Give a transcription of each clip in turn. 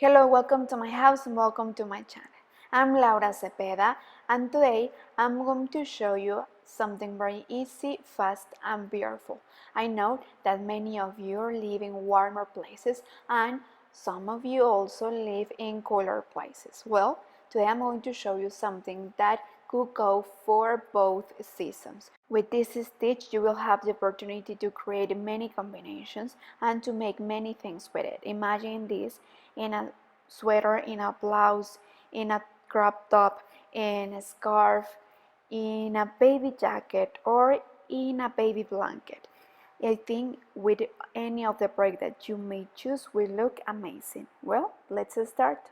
Hello, welcome to my house and welcome to my channel. I'm Laura Cepeda and today I'm going to show you something very easy, fast and beautiful. I know that many of you live in warmer places and some of you also live in cooler places. Well, today I'm going to show you something that could go for both seasons. With this stitch you will have the opportunity to create many combinations and to make many things with it. Imagine this in a sweater, in a blouse, in a crop top, in a scarf, in a baby jacket, or in a baby blanket. I think with any of the project that you may choose will look amazing. Well, let's start.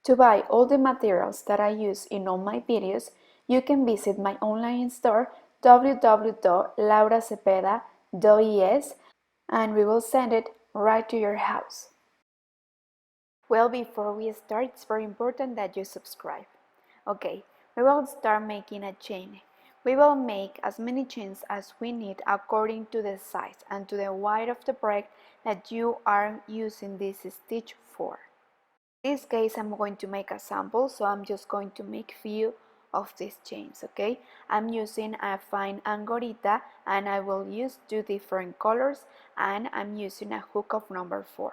To buy all the materials that I use in all my videos, you can visit my online store www.lauracepeda.es and we will send it right to your house. Well, before we start, it's very important that you subscribe. Okay, we will start making a chain. We will make as many chains as we need according to the size and to the width of the project that you are using this stitch for. In this case, I'm going to make a sample, so I'm just going to make few of these chains, okay? I'm using a fine angorita and I will use two different colors and I'm using a hook of number 4.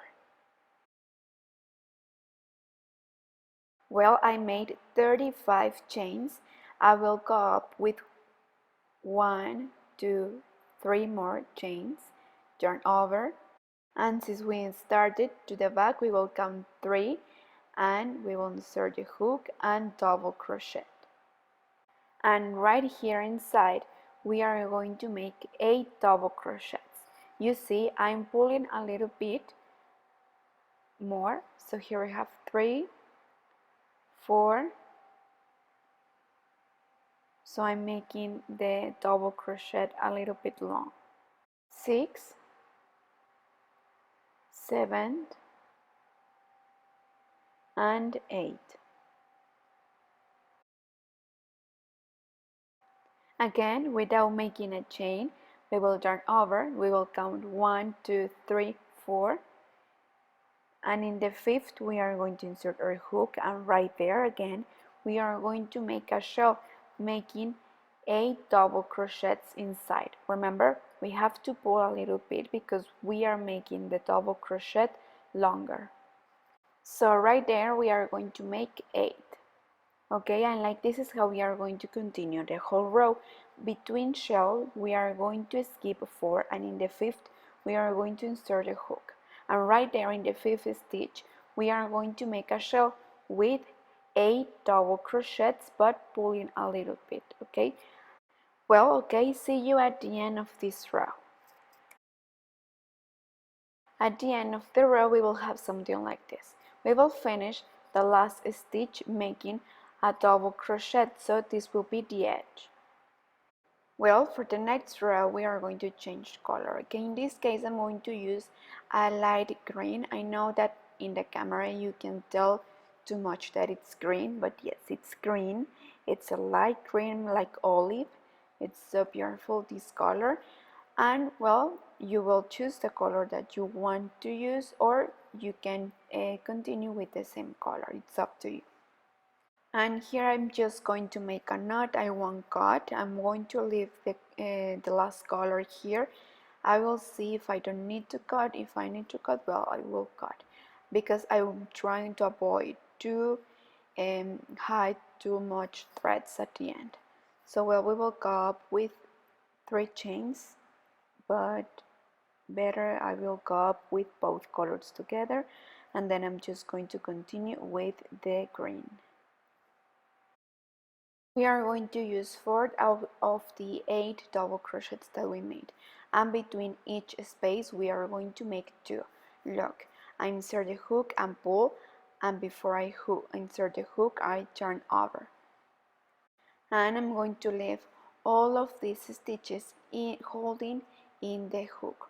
Well, I made 35 chains. I will go up with 1, 2, 3 more chains, turn over, and since we started to the back, we will count 3 and we will insert the hook and double crochet. And right here inside, we are going to make 8 double crochets. You see, I'm pulling a little bit more, so here we have 3, 4, so I'm making the double crochet a little bit long. 6, 7, and 8. Again, without making a chain, we will turn over, we will count 1, 2, 3, 4, and in the 5th we are going to insert our hook, and right there again we are going to make a shell, making 8 double crochets inside. Remember, we have to pull a little bit because we are making the double crochet longer. So right there we are going to make 8. Okay, and like this is how we are going to continue the whole row. Between shell we are going to skip 4 and in the 5th we are going to insert a hook. And right there in the 5th stitch we are going to make a shell with 8 double crochets but pulling a little bit, okay? Well, okay, see you at the end of this row. At the end of the row we will have something like this. We will finish the last stitch making a double crochet, so this will be the edge. Well, for the next row we are going to change color. Okay, in this case I'm going to use a light green. I know that in the camera you can tell too much that it's green, but yes, it's green. It's a light green like olive. It's so beautiful, this color. And well, you will choose the color that you want to use, or you can continue with the same color. It's up to you. And here I'm just going to make a knot. I won't cut. I'm going to leave the last color here. I will see if I don't need to cut. If I need to cut, well, I will cut, because I'm trying to avoid to hide too much threads at the end. So well, we will go up with 3 chains, but better I will go up with both colors together, and then I'm just going to continue with the green. We are going to use 4 out of the 8 double crochets that we made, and between each space we are going to make 2. Look, I insert the hook and pull, and before I insert the hook I turn over, and I'm going to leave all of these stitches holding in the hook.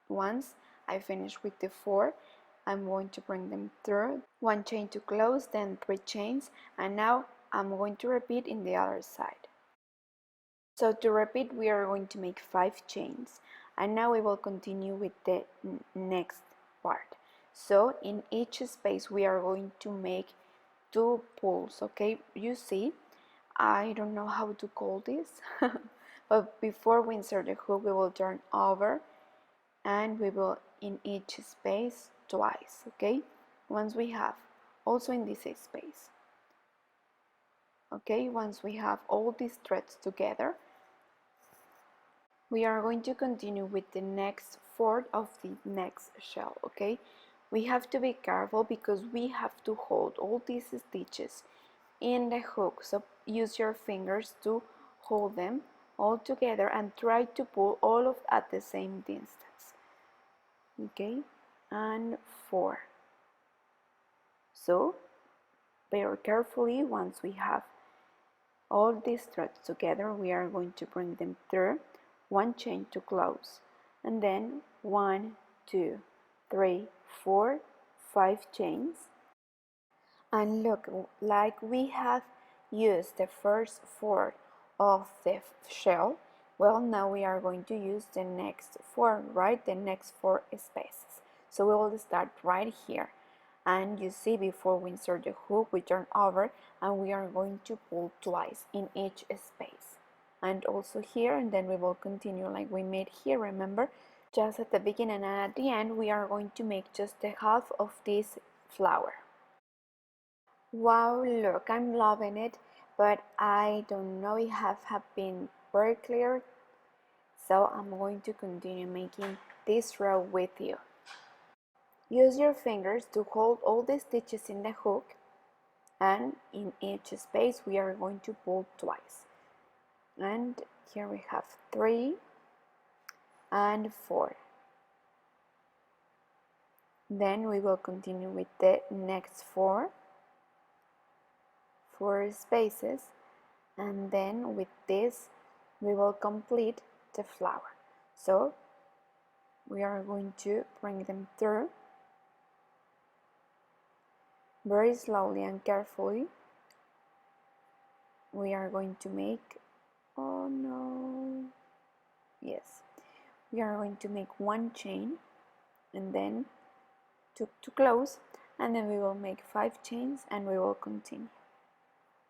Once I finish with the 4, I'm going to bring them through, 1 chain to close, then 3 chains, and now I'm going to repeat in the other side. So to repeat, we are going to make 5 chains, and now we will continue with the next part. So in each space we are going to make 2 pulls. Okay, you see, I don't know how to call this but before we insert the hook we will turn over and we will in each space twice. Okay, once we have also in this space. Okay, once we have all these threads together, we are going to continue with the next fourth of the next shell. Okay, we have to be careful because we have to hold all these stitches in the hook, so use your fingers to hold them all together and try to pull all of at the same distance. Okay, and 4. So very carefully, once we have all these threads together, we are going to bring them through one chain to close, and then 1, 2, 3, 4, 5 chains. And look, like we have used the first 4 of the shell, well, now we are going to use the next 4, right? The next 4 spaces. So we will start right here. And you see, before we insert the hook, we turn over and we are going to pull twice in each space. And also here, and then we will continue like we made here, remember? Just at the beginning and at the end, we are going to make just the half of this flower. Wow, look, I'm loving it, but I don't know if have been very clear, so I'm going to continue making this row with you. Use your fingers to hold all the stitches in the hook, and in each space we are going to pull twice. And here we have 3 and 4. Then we will continue with the next 4 spaces, and then with this we will complete the flower. So we are going to bring them through very slowly and carefully. We are going to make, oh no, yes, we are going to make 1 chain and then to close, and then we will make 5 chains and we will continue.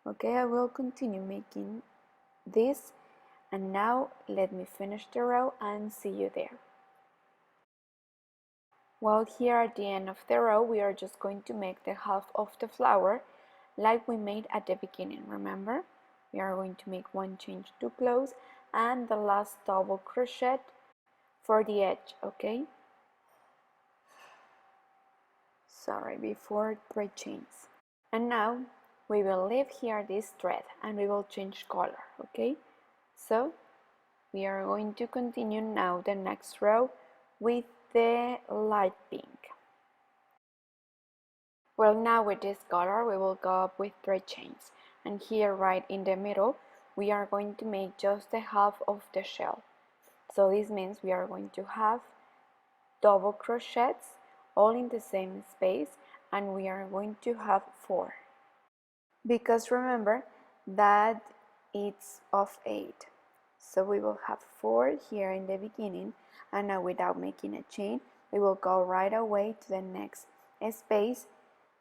Okay, I will continue making this, and now let me finish the row and see you there. Well, here at the end of the row we are just going to make the half of the flower like we made at the beginning. Remember, we are going to make 1 chain to close and the last double crochet for the edge. Okay, sorry, before 3 chains. And now we will leave here this thread and we will change color. Okay, so we are going to continue now the next row with the light pink. Well, now with this color we will go up with 3 chains, and here right in the middle we are going to make just the half of the shell. So this means we are going to have double crochets all in the same space, and we are going to have 4. Because remember that it's of 8. So we will have 4 here in the beginning, and now without making a chain we will go right away to the next space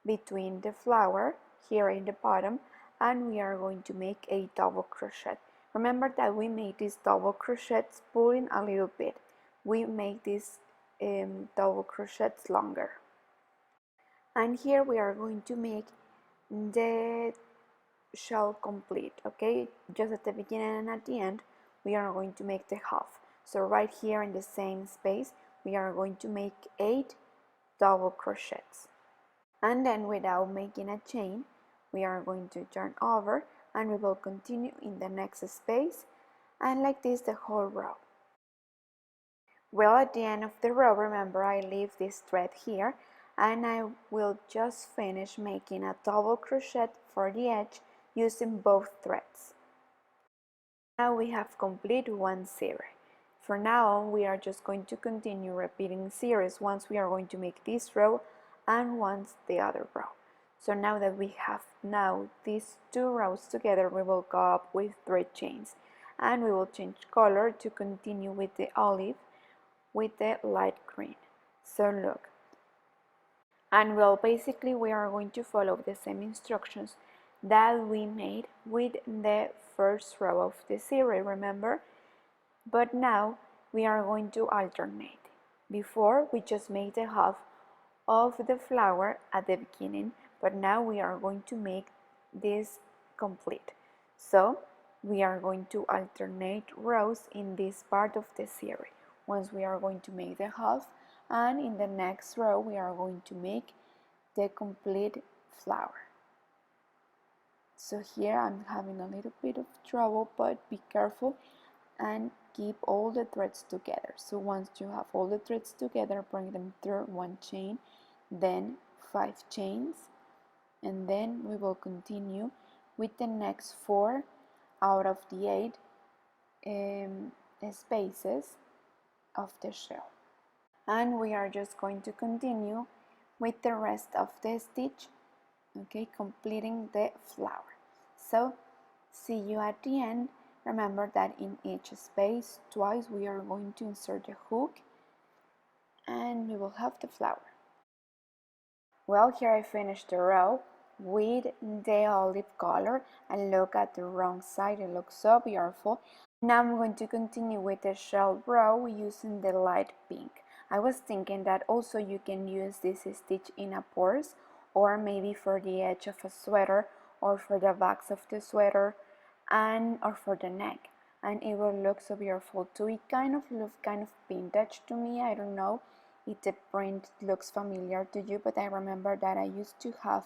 between the flower here in the bottom, and we are going to make a double crochet. Remember that we made these double crochets pulling a little bit. We make these double crochets longer. And here we are going to make the shell complete. Okay, just at the beginning and at the end we are going to make the half. So right here in the same space we are going to make 8 double crochets, and then without making a chain we are going to turn over and we will continue in the next space, and like this the whole row. Well, at the end of the row, remember, I leave this thread here and I will just finish making a double crochet for the edge using both threads. Now we have completed 1 series. From now on we are just going to continue repeating series. Once we are going to make this row and once the other row. So now that we have these 2 rows together, we will go up with 3 chains, and we will change color to continue with the olive with the light green. So look, And well, basically we are going to follow the same instructions that we made with the first row of the series, remember? But now we are going to alternate. Before we just made the half of the flower at the beginning, but now we are going to make this complete. So we are going to alternate rows in this part of the series. Once we are going to make the half, and in the next row we are going to make the complete flower. So here I'm having a little bit of trouble, but be careful and keep all the threads together. So once you have all the threads together, bring them through one chain, then 5 chains, and then we will continue with the next 4 out of the 8 spaces of the shell. And we are just going to continue with the rest of the stitch, okay, completing the flower. So see you at the end. Remember that in each space twice we are going to insert a hook and we will have the flower. Well, here I finished the row with the olive color, and look at the wrong side, it looks so beautiful. Now I'm going to continue with the shell row using the light pink. I was thinking that also you can use this stitch in a purse, or maybe for the edge of a sweater, or for the backs of the sweater, or for the neck, and it will look so beautiful too. It kind of looks kind of vintage to me. I don't know if the print looks familiar to you, but I remember that I used to have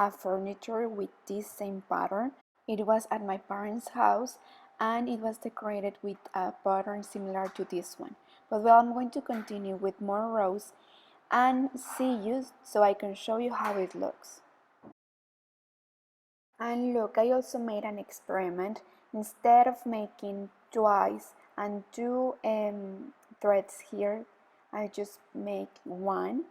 a furniture with this same pattern. It was at my parents' house and it was decorated with a pattern similar to this one. But well, I'm going to continue with more rows and see you so I can show you how it looks. And look, I also made an experiment. Instead of making twice and 2 threads here, I just make 1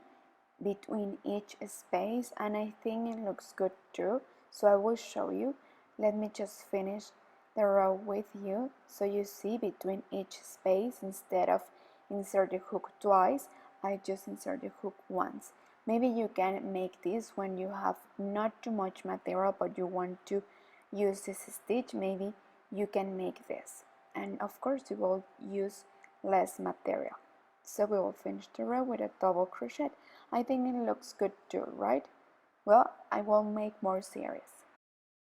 between each space, and I think it looks good too. So I will show you. Let me just finish the row with you so you see between each space, instead of insert the hook twice, I just insert the hook once. Maybe you can make this when you have not too much material but you want to use this stitch. Maybe you can make this, and of course you will use less material. So we will finish the row with a double crochet. I think it looks good too, right? Well, I will make more series.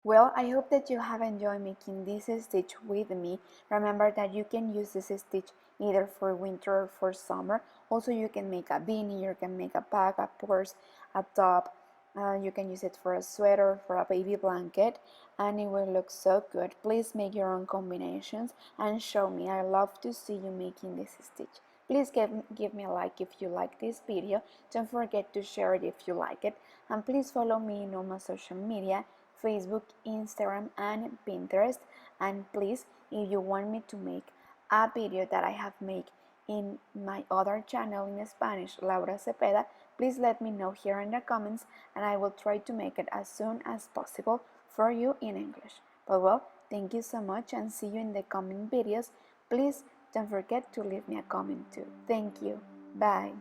Well, I hope that you have enjoyed making this stitch with me. Remember that you can use this stitch either for winter or for summer. Also, you can make a beanie, you can make a bag, a purse, a top. You can use it for a sweater, for a baby blanket, and it will look so good. Please make your own combinations and show me. I love to see you making this stitch. Please give me a like if you like this video. Don't forget to share it if you like it. And please follow me in all my social media, Facebook, Instagram, and Pinterest. And please, if you want me to make a video that I have made in my other channel in Spanish, Laura Cepeda, please let me know here in the comments and I will try to make it as soon as possible for you in English. But well, thank you so much and see you in the coming videos. Please don't forget to leave me a comment too. Thank you. Bye.